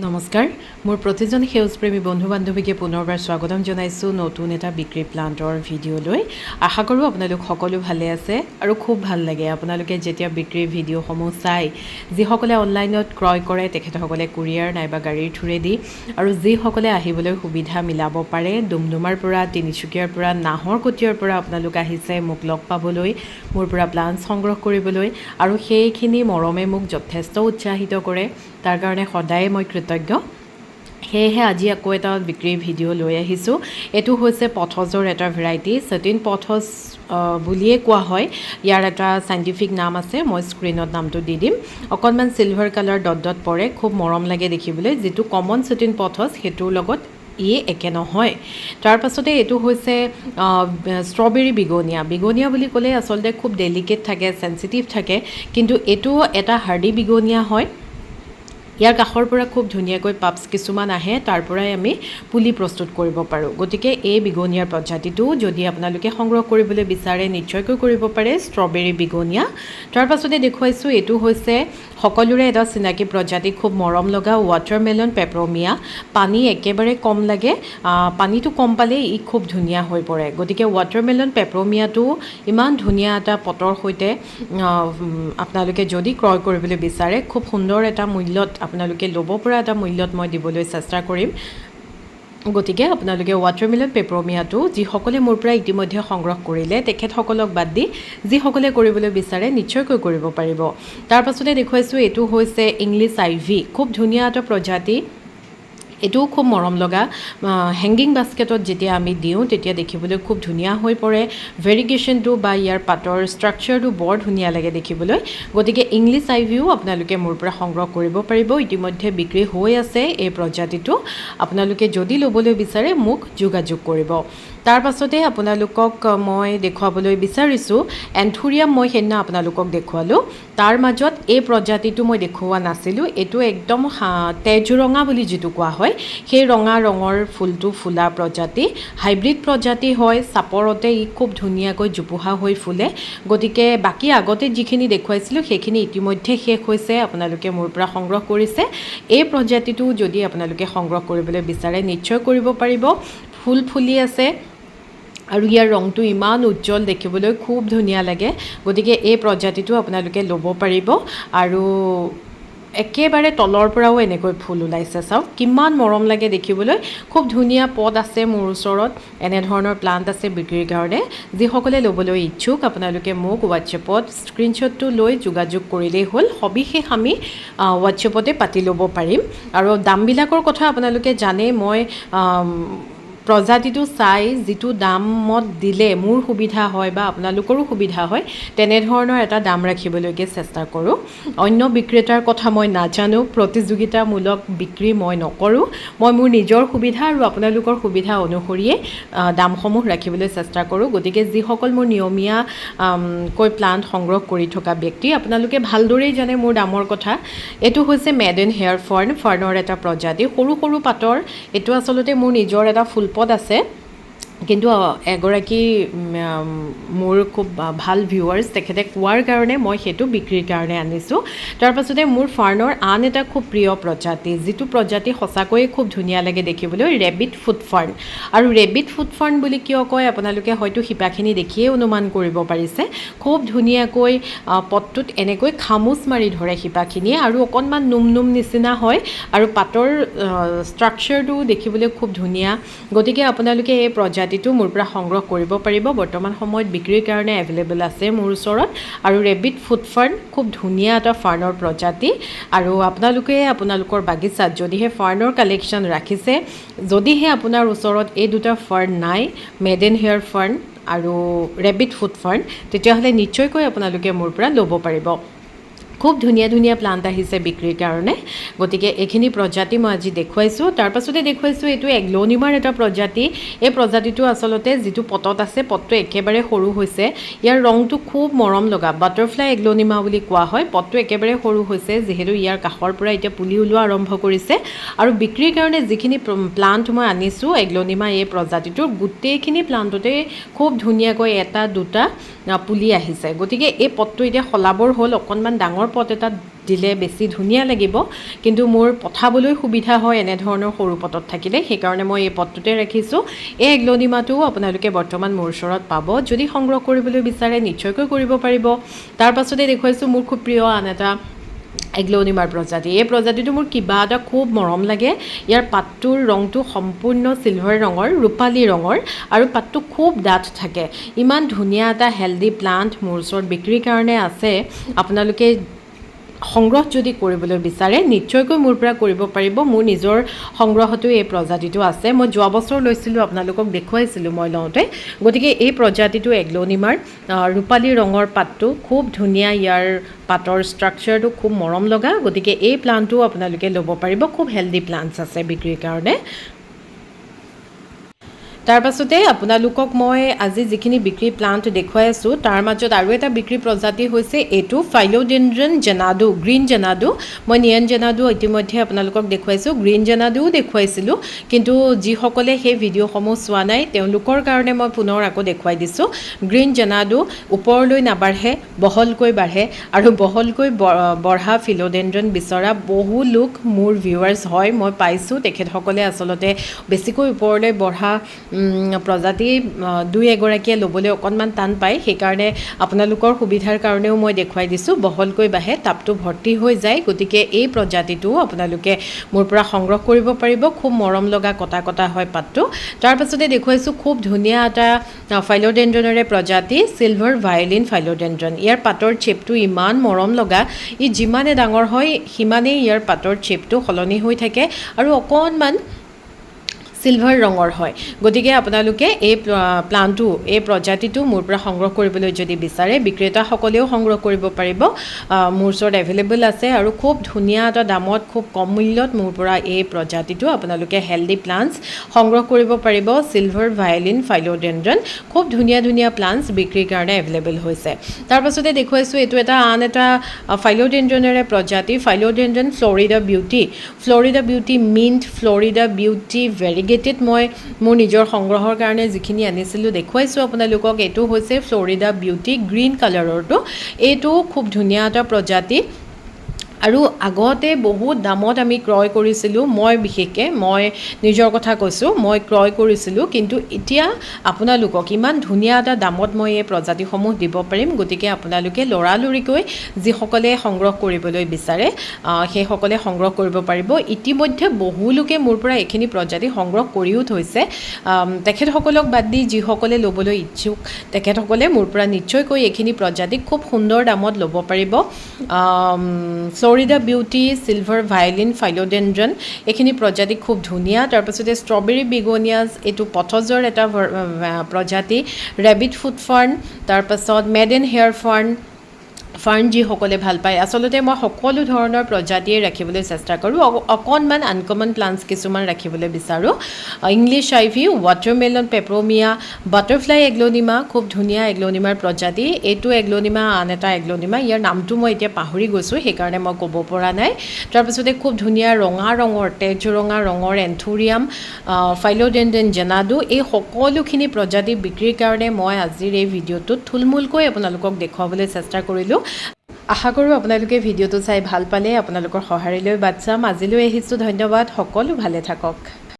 নমস্কাৰ মোৰ প্ৰতিজন সেউজপ্ৰেমী বন্ধু বান্ধৱীকে পুনৰবাৰ স্বাগতম জনাইছোঁ নতুন এটা বিক্ৰী প্লান্টৰ ভিডিঅ'লৈ। আশা কৰোঁ আপোনালোক সকলো ভালে আছে আৰু খুব ভাল লাগে আপোনালোকে যেতিয়া বিক্ৰীৰ ভিডিঅ'সমূহ চাই। যিসকলে অনলাইনত ক্ৰয় কৰে তেখেতসকলে কুৰিয়াৰ নাইবা গাড়ীৰ থ্ৰুৰেদি আৰু যিসকলে আহিবলৈ সুবিধা মিলাব পাৰে ডুমডুমাৰ পৰা তিনিচুকীয়াৰ পৰা নাহৰকটীয়াৰ পৰা আপোনালোক আহিছে মোক লগ পাবলৈ, মোৰ পৰা প্লান্ট সংগ্ৰহ কৰিবলৈ আৰু সেইখিনি মৰমে মোক যথেষ্ট উৎসাহিত কৰে। তাৰ কাৰণে সদায় মই কৃতজ্ঞ। সেয়েহে আজি আকৌ এটা বিক্ৰীৰ ভিডিঅ' লৈ আহিছোঁ। এইটো হৈছে পথজৰ এটা ভেৰাইটি, সটিন পথজ বুলিয়ে কোৱা হয়। ইয়াৰ এটা চাইণ্টিফিক নাম আছে, মই স্ক্ৰীণত নামটো দি দিম। অকণমান চিলভাৰ কালাৰ ডট ডট পৰে, খুব মৰম লাগে দেখিবলৈ। যিটো কমন সটিন পথজ সেইটোৰ লগত একে নহয়। তাৰ পাছতে এইটো হৈছে ষ্ট্ৰবেৰী বিগনিয়া বুলি ক'লে আচলতে খুব ডেলিকেট থাকে, চেঞ্চিটিভ থাকে, কিন্তু এইটো এটা হাৰ্ডি বিগনিয়া হয়। ইয়াৰ কাষৰ পৰা খুব ধুনীয়াকৈ পাপছ কিছুমান আহে, তাৰ পৰাই আমি পুলি প্ৰস্তুত কৰিব পাৰোঁ। গতিকে এই বিগনিয়াৰ প্ৰজাতিটো যদি আপোনালোকে সংগ্ৰহ কৰিবলৈ বিচাৰে নিশ্চয়কৈ কৰিব পাৰে, ষ্ট্ৰবেৰী বিগনিয়া। তাৰ পাছতে দেখুৱাইছোঁ এইটো হৈছে সকলোৰে এটা চিনাকি প্ৰজাতি, খুব মৰম লগা ৱাটাৰমেলন পেপৰমিয়া। পানী একেবাৰে কম লাগে, পানীটো কম পালে ই খুব ধুনীয়া হৈ পৰে। গতিকে ৱাটাৰমেলন পেপৰমিয়াটো ইমান ধুনীয়া এটা পটৰ সৈতে আপোনালোকে যদি ক্ৰয় কৰিবলৈ বিচাৰে খুব সুন্দৰ এটা মূল্যত আপোনালোকে ল'ব পৰা এটা মূল্যত মই দিবলৈ চেষ্টা কৰিম। গতিকে আপোনালোকে ৱাটাৰমেলন পেপৰমিয়াটো যিসকলে মোৰ পৰা ইতিমধ্যে সংগ্ৰহ কৰিলে তেখেতসকলক বাদ দি যিসকলে কৰিবলৈ বিচাৰে নিশ্চয়কৈ কৰিব পাৰিব। তাৰ পাছতে দেখুৱাইছোঁ এইটো হৈছে ইংলিছ আইভি, খুব ধুনীয়া এটা প্ৰজাতি। এইটোও খুব মৰম লগা, হেংগিং বাস্কেটত যেতিয়া আমি দিওঁ তেতিয়া দেখিবলৈ খুব ধুনীয়া হৈ পৰে। ভেৰিগেশ্যনটো বা ইয়াৰ পাতৰ ষ্ট্ৰাকচাৰটো বৰ ধুনীয়া লাগে দেখিবলৈ। গতিকে ইংলিছ আইভিও আপোনালোকে মোৰ পৰা সংগ্ৰহ কৰিব পাৰিব। ইতিমধ্যে বিক্ৰী হৈ আছে এই প্ৰজাতিটো। আপোনালোকে যদি ল'বলৈ বিচাৰে মোক যোগাযোগ কৰিব। তাৰ পাছতে আপোনালোকক মই দেখুৱাবলৈ বিচাৰিছোঁ এন্থুৰিয়াম। মই সেইদিনা আপোনালোকক দেখুৱালোঁ, তাৰ মাজত এই প্ৰজাতিটো মই দেখুওৱা নাছিলোঁ। এইটো একদম তেজৰঙা বুলি যিটো কোৱা হয়, সেই ৰঙা ৰঙৰ ফুলটো ফুলা প্ৰজাতি, হাইব্ৰিড প্ৰজাতি হয়। চাপৰতে ই খুব ধুনীয়াকৈ জোপোহা হৈ ফুলে। গতিকে বাকী আগতে যিখিনি দেখুৱাইছিলোঁ সেইখিনি ইতিমধ্যে শেষ হৈছে, আপোনালোকে মোৰ পৰা সংগ্ৰহ কৰিছে। এই প্ৰজাতিটো যদি আপোনালোকে সংগ্ৰহ কৰিবলৈ বিচাৰে নিশ্চয় কৰিব পাৰিব। ফুল ফুলি আছে আৰু ইয়াৰ ৰংটো ইমান উজ্জ্বল, দেখিবলৈ খুব ধুনীয়া লাগে। গতিকে এই প্ৰজাতিটো আপোনালোকে ল'ব পাৰিব। আৰু একেবাৰে তলৰ পৰাও এনেকৈ ফুল ওলাইছে, চাওক কিমান মৰম লাগে দেখিবলৈ। খুব ধুনীয়া পট আছে মোৰ ওচৰত, এনেধৰণৰ প্লান্ট আছে বিক্ৰীৰ কাৰণে। যিসকলে ল'বলৈ ইচ্ছুক আপোনালোকে মোক হোৱাটছএপত স্ক্ৰীনশ্বটটো লৈ যোগাযোগ কৰিলেই হ'ল। সবিশেষ আমি হোৱাটছএপতে পাতি ল'ব পাৰিম। আৰু দামবিলাকৰ কথা আপোনালোকে জানে, মই প্ৰজাতিটো চাই যিটো দামত দিলে মোৰ সুবিধা হয় বা আপোনালোকৰো সুবিধা হয় তেনেধৰণৰ এটা দাম ৰাখিবলৈকে চেষ্টা কৰোঁ। অন্য বিক্ৰেতাৰ কথা মই নাজানো, প্ৰতিযোগিতামূলক বিক্ৰী মই নকৰোঁ। মই মোৰ নিজৰ সুবিধা আৰু আপোনালোকৰ সুবিধা অনুসৰিয়ে দামসমূহ ৰাখিবলৈ চেষ্টা কৰোঁ। গতিকে যিসকল মোৰ নিয়মীয়াকৈ প্লান্ট সংগ্ৰহ কৰি থকা ব্যক্তি আপোনালোকে ভালদৰেই জানে মোৰ দামৰ কথা। এইটো হৈছে মেডেন হেয়াৰ ফাৰ্ণৰ এটা প্ৰজাতি, সৰু সৰু পাতৰ। এইটো আচলতে মোৰ নিজৰ এটা ফুলপট আছে, কিন্তু এগৰাকী মোৰ খুব ভাল ভিউৱাৰ্ছ তেখেতে কোৱাৰ কাৰণে মই সেইটো বিক্ৰীৰ কাৰণে আনিছোঁ। তাৰ পাছতে মোৰ ফাৰ্ণৰ আন এটা খুব প্ৰিয় প্ৰজাতি, যিটো প্ৰজাতি সঁচাকৈয়ে খুব ধুনীয়া লাগে দেখিবলৈ, ৰেবিট ফুট ফাৰ্ণ। আৰু ৰেবিট ফুট ফাৰ্ণ বুলি কিয় কয় আপোনালোকে হয়তো শিপাখিনি দেখিয়ে অনুমান কৰিব পাৰিছে। খুব ধুনীয়াকৈ পটটোত এনেকৈ খামুচ মাৰি ধৰে শিপাখিনিয়ে আৰু অকণমান নুম নিচিনা হয় আৰু পাতৰ ষ্ট্ৰাকচাৰটো দেখিবলৈ খুব ধুনীয়া। গতিকে আপোনালোকে এই প্ৰজাতিটো মোৰ পৰা সংগ্ৰহ কৰিব পাৰিব। বৰ্তমান সময়ত বিক্ৰীৰ কাৰণে এভেইলেবল আছে মোৰ ওচৰত। আৰু ৰেবিট ফুট ফাৰ্ণ খুব ধুনীয়া এটা ফাৰ্ণৰ প্ৰজাতি। আৰু আপোনালোকে আপোনালোকৰ বাগিচাত যদিহে ফাৰ্ণৰ কালেকশ্যন ৰাখিছে, যদিহে আপোনাৰ ওচৰত এই দুটা ফাৰ্ণ নাই, মেডেন হেয়াৰ ফাৰ্ণ আৰু ৰেবিট ফুট ফাৰ্ণ, তেতিয়াহ'লে নিশ্চয়কৈ আপোনালোকে মোৰ পৰা ল'ব পাৰিব। খুব ধুনীয়া ধুনীয়া প্লান্ট আহিছে বিক্ৰীৰ কাৰণে। গতিকে এইখিনি প্ৰজাতি মই আজি দেখুৱাইছোঁ। তাৰ পাছতে দেখুৱাইছোঁ এইটো এগ্ল'নিমাৰ এটা প্ৰজাতি। এই প্ৰজাতিটো আচলতে যিটো পটত আছে, পটটো একেবাৰে সৰু হৈছে। ইয়াৰ ৰংটো খুব মৰম লগা, বাটাৰফ্লাই এগ্ল'নিমা বুলি কোৱা হয়। পটটো একেবাৰে সৰু হৈছে যিহেতু ইয়াৰ কাষৰ পৰা এতিয়া পুলি ওলোৱা আৰম্ভ কৰিছে। আৰু বিক্ৰীৰ কাৰণে যিখিনি প্লান্ট মই আনিছোঁ এগ্ল'নিমা এই প্ৰজাতিটোৰ, গোটেইখিনি প্লান্টতে খুব ধুনীয়াকৈ এটা দুটা পুলি আহিছে। গতিকে এই পটটো এতিয়া সলাবৰ হ'ল, অকণমান ডাঙৰ পট এটাত দিলে বেছি ধুনীয়া লাগিব, কিন্তু মোৰ পঠাবলৈ সুবিধা হয় এনেধৰণৰ সৰু পটত থাকিলে, সেইকাৰণে মই এই পটটোতে ৰাখিছোঁ। এই এগ্লনিমাটো আপোনালোকে বৰ্তমান মোৰ ওচৰত পাব, যদি সংগ্ৰহ কৰিবলৈ বিচাৰে নিশ্চয়কৈ কৰিব পাৰিব। তাৰ পাছতে দেখুৱাইছোঁ মোৰ খুব প্ৰিয় আন এটা এগ্লনিমাৰ প্ৰজাতি। এই প্ৰজাতিটো মোৰ কিবা এটা খুব মৰম লাগে। ইয়াৰ পাতটোৰ ৰংটো সম্পূৰ্ণ চিলভাৰ ৰঙৰ, ৰূপালী ৰঙৰ, আৰু পাতটো খুব ডাঠ থাকে। ইমান ধুনীয়া এটা হেল্ডি প্লাণ্ট মোৰ ওচৰত বিক্ৰীৰ কাৰণে আছে। আপোনালোকে সংগ্ৰহ যদি কৰিবলৈ বিচাৰে নিশ্চয়কৈ মোৰ পৰা কৰিব পাৰিব। মোৰ নিজৰ সংগ্ৰহতো এই প্ৰজাতিটো আছে। মই যোৱা বছৰ লৈছিলোঁ, আপোনালোকক দেখুৱাইছিলোঁ মই লওঁতে। গতিকে এই প্ৰজাতিটো এগ্লনিমাৰ, ৰূপালী ৰঙৰ পাতটো খুব ধুনীয়া, ইয়াৰ পাতৰ ষ্ট্ৰাকচাৰটো খুব মৰম লগা। গতিকে এই প্লাণ্টটো আপোনালোকে ল'ব পাৰিব, খুব হেল্ডি প্লাণ্টছ আছে বিক্ৰীৰ কাৰণে। তাৰ পাছতে আপোনালোকক মই আজি যিখিনি বিক্ৰী প্লাণ্ট দেখুৱাই আছোঁ তাৰ মাজত আৰু এটা বিক্ৰী প্ৰজাতি হৈছে এইটো ফাইলোডেনড্ৰন জেনাডু, গ্ৰীণ জেনাডু। মই নিয়ন জেনাডু ইতিমধ্যে আপোনালোকক দেখুৱাইছোঁ, গ্ৰীণ জেনাডুও দেখুৱাইছিলোঁ, কিন্তু যিসকলে সেই ভিডিঅ'সমূহ চোৱা নাই তেওঁলোকৰ কাৰণে মই পুনৰ আকৌ দেখুৱাই দিছোঁ। গ্ৰীণ জেনাডু ওপৰলৈ নাবাঢ়ে, বহলকৈ বাঢ়ে, আৰু বহলকৈ বঢ়া ফিলোডেনড্ৰন বিচৰা বহু লোক মোৰ ভিউৱাৰ্ছ হয়, মই পাইছোঁ। তেখেতসকলে আচলতে বেছিকৈ ওপৰলৈ বঢ়া প্ৰজাতি দুই এগৰাকীয়ে ল'বলৈ অকণমান টান পায়, সেইকাৰণে আপোনালোকৰ সুবিধাৰ কাৰণেও মই দেখুৱাই দিছোঁ। বহলকৈ বাঢ়ে, টাবটো ভৰ্তি হৈ যায়। গতিকে এই প্ৰজাতিটোও আপোনালোকে মোৰ পৰা সংগ্ৰহ কৰিব পাৰিব। খুব মৰম লগা, কটা কটা হয় পাতটো। তাৰ পাছতে দেখুৱাইছোঁ খুব ধুনীয়া এটা ফাইলোডেনড্ৰনৰে প্ৰজাতি, চিলভাৰ ভায়লিন ফাইলোডেনড্ৰন। ইয়াৰ পাতৰ চেপটো ইমান মৰম লগা, ই যিমানে ডাঙৰ হয় সিমানেই ইয়াৰ পাতৰ চেপটো সলনি হৈ থাকে আৰু অকণমান চিলভাৰ ৰঙৰ হয়। গতিকে আপোনালোকে এই প্লাণ্টটো, এই প্ৰজাতিটো মোৰ পৰা সংগ্ৰহ কৰিবলৈ যদি বিচাৰে বিক্ৰেতাসকলেও সংগ্ৰহ কৰিব পাৰিব। মোৰ ওচৰত এভেইলেবল আছে আৰু খুব ধুনীয়া এটা দামত, খুব কম মূল্যত মোৰ পৰা এই প্ৰজাতিটো আপোনালোকে হেল্ডি প্লাণ্টছ সংগ্ৰহ কৰিব পাৰিব। চিলভাৰ ভায়লিন ফাইলোডেনড্ৰন, খুব ধুনীয়া ধুনীয়া প্লাণ্টছ বিক্ৰীৰ কাৰণে এভেইলেবল হৈছে। তাৰ পাছতে দেখুৱাইছোঁ এইটো আন এটা ফাইলোডেনড্ৰনেৰে প্ৰজাতি, philodendron Florida beauty. Florida beauty mint, Florida beauty variegated মই মোৰ নিজৰ সংগ্ৰহৰ কাৰণে যিখিনি আনিছিলোঁ দেখুৱাইছোঁ আপোনালোকক। এইটো হৈছে ফ্লৰিডা বিউটি, গ্ৰীণ কালাৰৰটো। এইটো খুব ধুনীয়া এটা প্ৰজাতি আৰু আগতে বহুত দামত আমি ক্ৰয় কৰিছিলোঁ। মই বিশেষকৈ মই নিজৰ কথা কৈছোঁ, মই ক্ৰয় কৰিছিলোঁ, কিন্তু এতিয়া আপোনালোকক ইমান ধুনীয়া এটা দামত মই এই প্ৰজাতিসমূহ দিব পাৰিম। গতিকে আপোনালোকে লৰালৰিকৈ যিসকলে সংগ্ৰহ কৰিবলৈ বিচাৰে সেইসকলে সংগ্ৰহ কৰিব পাৰিব। ইতিমধ্যে বহু লোকে মোৰ পৰা এইখিনি প্ৰজাতি সংগ্ৰহ কৰিও থৈছে। তেখেতসকলক বাদ দি যিসকলে ল'বলৈ ইচ্ছুক তেখেতসকলে মোৰ পৰা নিশ্চয়কৈ এইখিনি প্ৰজাতি খুব সুন্দৰ দামত ল'ব পাৰিব। ফ্লৰিডা বিউটি, চিলভাৰ ভায়লিন ফাইলোডেনড্ৰন, এইখিনি প্ৰজাতি খুব ধুনীয়া। তাৰপাছতে ষ্ট্ৰবেৰী বিগনিয়াছ, এইটো পথজৰ এটা প্ৰজাতি, ৰেবিট ফুট ফাৰ্ণ, তাৰপাছত মেডেন হেয়াৰ ফাৰ্ণ যিসকলে ভাল পায়। আচলতে মই সকলো ধৰণৰ প্ৰজাতিয়ে ৰাখিবলৈ চেষ্টা কৰোঁ, অকণমান আনকমন প্লাণ্টছ কিছুমান ৰাখিবলৈ বিচাৰোঁ। ইংলিছ আইভি, ৱাটাৰমেলন পেপ্ৰমিয়া, বাটাৰফ্লাই এগ্লনিমা, খুব ধুনীয়া এগ্লনিমাৰ প্ৰজাতি। এইটো এগ্লনিমা, আন এটা এগ্লনিমা, ইয়াৰ নামটো মই এতিয়া পাহৰি গৈছোঁ, সেইকাৰণে মই ক'ব পৰা নাই। তাৰপিছতে খুব ধুনীয়া ৰঙা ৰঙৰ, তেজ ৰঙা ৰঙৰ এন্থুৰিয়াম, ফাইলোডেনড্ৰন জেনাডু, এই সকলোখিনি প্ৰজাতি বিক্ৰীৰ কাৰণে মই আজিৰ এই ভিডিঅ'টোত থুলমূলকৈ আপোনালোকক দেখুৱাবলৈ চেষ্টা কৰিলোঁ। আশা কৰোঁ আপোনালোকে ভিডিঅ'টো চাই ভাল পালে। আপোনালোকৰ সঁহাৰিলৈ বাট চাম। আজিলৈ আহিছোঁ, ধন্যবাদ। সকলো ভালে থাকক।